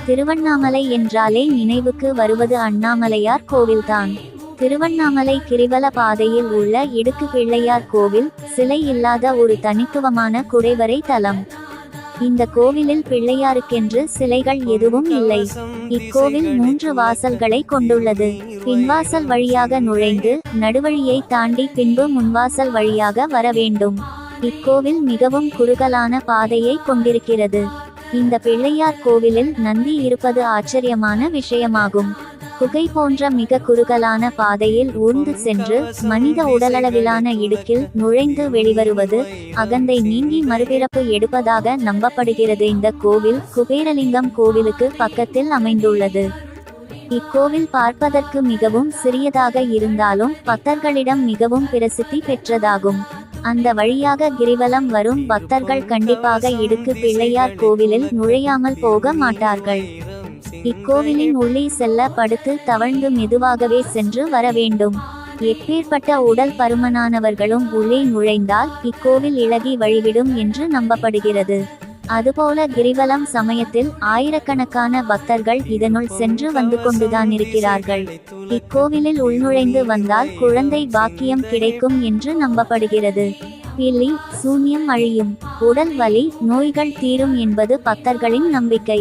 திருவண்ணாமலை என்றாலே நினைவுக்கு வருவது அண்ணாமலையார் கோவில்தான். திருவண்ணாமலை கிரிவல பாதையில் உள்ள இடுக்கு பிள்ளையார் கோவில் சிலை இல்லாத ஒரு தனித்துவமான குடைவரை தலம். இந்த கோவிலில் பிள்ளையாருக்கென்று சிலைகள் எதுவும் இல்லை. இக்கோவில் 3 வாசல்களை கொண்டுள்ளது. பின்வாசல் வழியாக நுழைந்து நடுவழியை தாண்டி பின்பு முன்வாசல் வழியாக வர வேண்டும். இக்கோவில் மிகவும் குறுகலான பாதையை கொண்டிருக்கிறது. இந்த பிள்ளையார் கோவிலில் நந்தி இருப்பது ஆச்சரியமான விஷயமாகும். குகை போன்ற மிக குறுகலான பாதையில் ஊர்ந்து சென்று மனித உடலளவிலான இடுக்கில் நுழைந்து வெளிவருவது அகந்தை நீங்கி மறுபிறப்பு எடுப்பதாக நம்பப்படுகிறது. இந்த கோவில் குபேரலிங்கம் கோவிலுக்கு பக்கத்தில் அமைந்துள்ளது. இக்கோவில் பார்ப்பதற்கு மிகவும் சிறியதாக இருந்தாலும் பக்தர்களிடம் மிகவும் பிரசித்தி பெற்றதாகும். அந்த வழியாக கிரிவலம் வரும் பக்தர்கள் கண்டிப்பாக இடுக்கு பிள்ளையார் கோவிலில் நுழையாமல் போக மாட்டார்கள். இக்கோவிலின் உள்ளே செல்ல படுத்து தவழ்ந்து மெதுவாகவே சென்று வர வேண்டும். எப்பேற்பட்ட உடல் பருமனானவர்களும் உள்ளே நுழைந்தால் இக்கோவில் இளகி வழிவிடும் என்று நம்பப்படுகிறது. அதுபோல கிரிவலம் சமயத்தில் ஆயிரக்கணக்கான பக்தர்கள் இதனுள் சென்று வந்து கொண்டுதான் இருக்கிறார்கள். இக்கோவிலில் உள்நுழைந்து வந்தால் குழந்தை பாக்கியம் கிடைக்கும் என்று நம்பப்படுகிறது. பில்லி சூன்யம் அழியும், உடல் வலி நோய்கள் தீரும் என்பது பக்தர்களின் நம்பிக்கை.